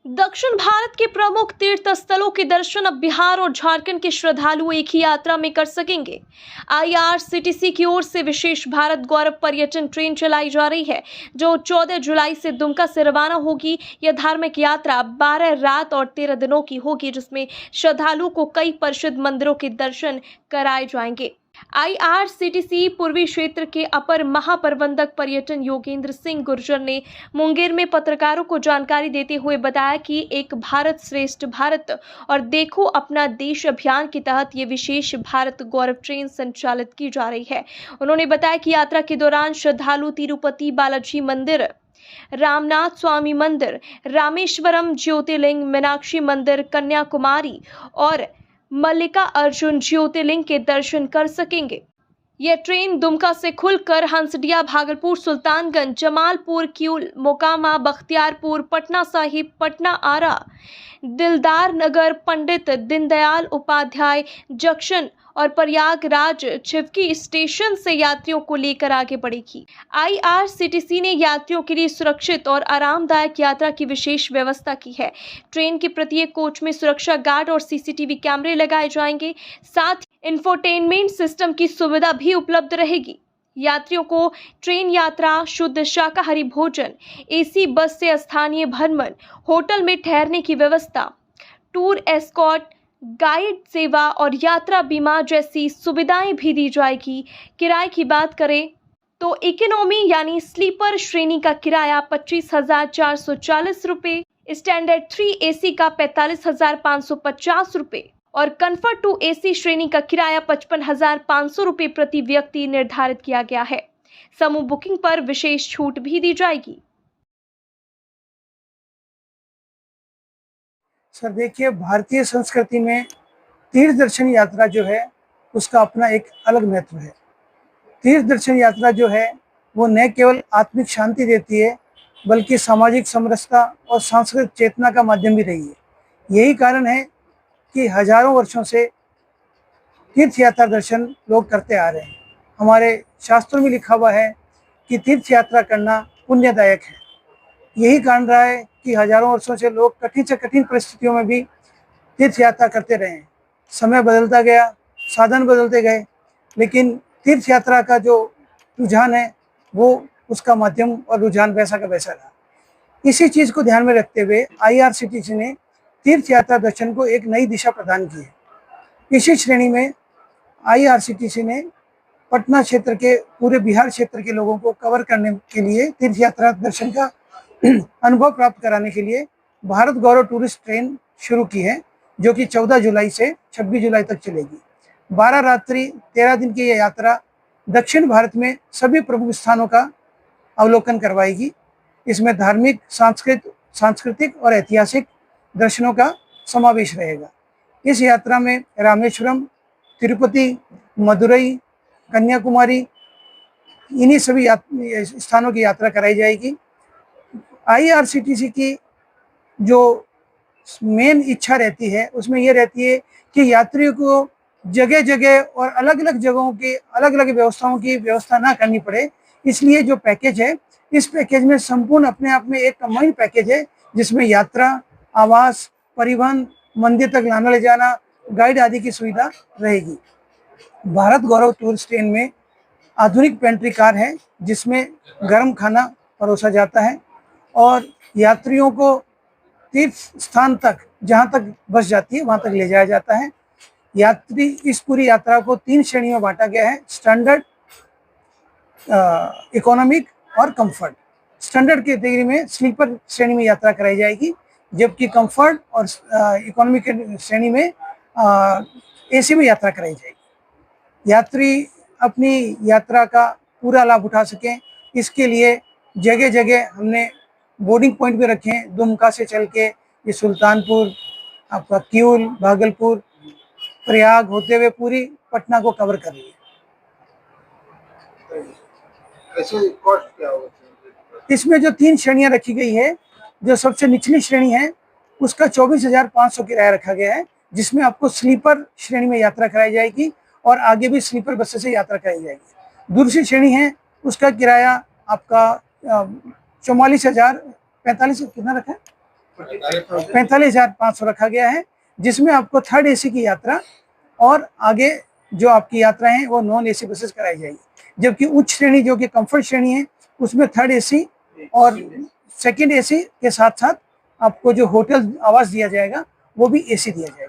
दक्षिण भारत के प्रमुख तीर्थ स्थलों के दर्शन अब बिहार और झारखंड के श्रद्धालु एक ही यात्रा में कर सकेंगे। आईआरसीटीसी की ओर से विशेष भारत गौरव पर्यटन ट्रेन चलाई जा रही है, जो 14 जुलाई से दुमका से रवाना होगी। यह धार्मिक यात्रा 12 रात और 13 दिनों की होगी, जिसमें श्रद्धालुओं को कई प्रसिद्ध मंदिरों के दर्शन कराए जाएंगे। आईआरसीटीसी पूर्वी क्षेत्र के अपर महाप्रबंधक पर्यटन योगेंद्र सिंह गुर्जर ने मुंगेर में पत्रकारों को जानकारी देते हुए बताया कि एक भारत श्रेष्ठ भारत और देखो अपना देश अभियान के तहत ये विशेष भारत गौरव ट्रेन संचालित की जा रही है। उन्होंने बताया कि यात्रा के दौरान श्रद्धालु तिरुपति बालाजी मंदिर, रामनाथ स्वामी मंदिर, रामेश्वरम ज्योतिर्लिंग, मीनाक्षी मंदिर, कन्याकुमारी और मल्लिका अर्जुन ज्योतिर्लिंग के दर्शन कर सकेंगे। यह ट्रेन दुमका से खुलकर हंसडिया, भागलपुर, सुल्तानगंज, जमालपुर, किऊल, मोकामा, बख्तियारपुर, पटना साहिब, पटना आरा, दिलदार नगर, पंडित दीनदयाल उपाध्याय जंक्शन और प्रयागराज छिवकी स्टेशन से यात्रियों को लेकर आगे बढ़ेगी। आईआरसीटीसी ने यात्रियों के लिए सुरक्षित और आरामदायक यात्रा की विशेष व्यवस्था की है। ट्रेन के प्रत्येक कोच में सुरक्षा गार्ड और सीसीटीवी कैमरे लगाए जाएंगे। साथ ही इंफोटेनमेंट सिस्टम की सुविधा भी उपलब्ध रहेगी। यात्रियों को ट्रेन यात्रा, शुद्ध शाकाहारी भोजन, एसी बस से स्थानीय भ्रमण, होटल में ठहरने की व्यवस्था, टूर एस्कॉर्ट, गाइड सेवा और यात्रा बीमा जैसी सुविधाएं भी दी जाएगी। किराए की बात करें तो इकोनॉमी यानी स्लीपर श्रेणी का किराया 25,440 रुपये, स्टैंडर्ड 3 एसी का 45,550 रुपये और कंफर्ट 2 एसी श्रेणी का किराया 55,500 रुपये प्रति व्यक्ति निर्धारित किया गया है। समूह बुकिंग पर विशेष छूट भी दी जाएगी। सर देखिए, भारतीय संस्कृति में तीर्थ दर्शन यात्रा जो है उसका अपना एक अलग महत्व है। तीर्थ दर्शन यात्रा जो है वो न केवल आत्मिक शांति देती है, बल्कि सामाजिक समरसता और सांस्कृतिक चेतना का माध्यम भी रही है। यही कारण है कि हजारों वर्षों से तीर्थ यात्रा दर्शन लोग करते आ रहे हैं। हमारे शास्त्रों में लिखा हुआ है कि तीर्थ यात्रा करना पुण्यदायक है। यही कारण रहा है कि हजारों वर्षों से लोग कठिन से कठिन परिस्थितियों में भी तीर्थ यात्रा करते रहे हैं। समय बदलता गया, साधन बदलते गए, लेकिन तीर्थ यात्रा का जो रुझान है वो उसका माध्यम और रुझान वैसा का वैसा रहा। इसी चीज़ को ध्यान में रखते हुए आईआरसीटीसी ने तीर्थ यात्रा दर्शन को एक नई दिशा प्रदान की है। इसी श्रेणी में आईआरसीटीसी ने पटना क्षेत्र के पूरे बिहार क्षेत्र के लोगों को कवर करने के लिए तीर्थ यात्रा दर्शन का अनुभव प्राप्त कराने के लिए भारत गौरव टूरिस्ट ट्रेन शुरू की है, जो कि 14 जुलाई से 26 जुलाई तक चलेगी। 12 रात्रि 13 दिन की यह यात्रा दक्षिण भारत में सभी प्रमुख स्थानों का अवलोकन करवाएगी। इसमें धार्मिक, सांस्कृतिक और ऐतिहासिक दर्शनों का समावेश रहेगा। इस यात्रा में रामेश्वरम, तिरुपति, मदुरई, कन्याकुमारी, इन्हीं सभी स्थानों की यात्रा कराई जाएगी। आईआरसीटीसी की जो मेन इच्छा रहती है उसमें यह रहती है कि यात्रियों को जगह जगह और अलग अलग जगहों की अलग अलग व्यवस्थाओं की व्यवस्था ना करनी पड़े। इसलिए जो पैकेज है, इस पैकेज में संपूर्ण अपने आप में एक कंबाइंड पैकेज है, जिसमें यात्रा, आवास, परिवहन, मंदिर तक लाना ले जाना, गाइड आदि की सुविधा रहेगी। भारत गौरव टूरिस्ट ट्रेन में आधुनिक पेंट्री कार है, जिसमें गर्म खाना परोसा जाता है और यात्रियों को तीर्थ स्थान तक, जहाँ तक बस जाती है वहाँ तक ले जाया जाता है। इस पूरी यात्रा को 3 श्रेणी में बांटा गया है: स्टैंडर्ड, इकोनॉमिक और कंफर्ट। स्टैंडर्ड कैटेगरी में स्लीपर श्रेणी में यात्रा कराई जाएगी, जबकि कंफर्ट और इकोनॉमिक श्रेणी में एसी में यात्रा कराई जाएगी। यात्री अपनी यात्रा का पूरा लाभ उठा सकें, इसके लिए जगह जगह हमने बोर्डिंग पॉइंट भी रखे हैं। दुमका से चल के ये सुल्तानपुर, आपका किऊल, भागलपुर, प्रयाग होते हुए पूरी पटना को कवर कर रही है। इसमें जो 3 श्रेणियां रखी गई है, जो सबसे निचली श्रेणी है उसका 24,500 किराया रखा गया है, जिसमें आपको स्लीपर श्रेणी में यात्रा कराई जाएगी और आगे भी स्लीपर बस से यात्रा कराई जाएगी। दूसरी श्रेणी है उसका किराया आपका 44,045 कितना रखा है, 45,500 रखा गया है, जिसमें आपको थर्ड एसी की यात्रा और आगे जो आपकी यात्रा है वो नॉन एसी बसेस कराई जाएगी। जबकि उच्च श्रेणी जो कि कंफर्ट श्रेणी है उसमें थर्ड एसी और सेकंड एसी के साथ साथ आपको जो होटल आवास दिया जाएगा वो भी एसी दिया जाएगा।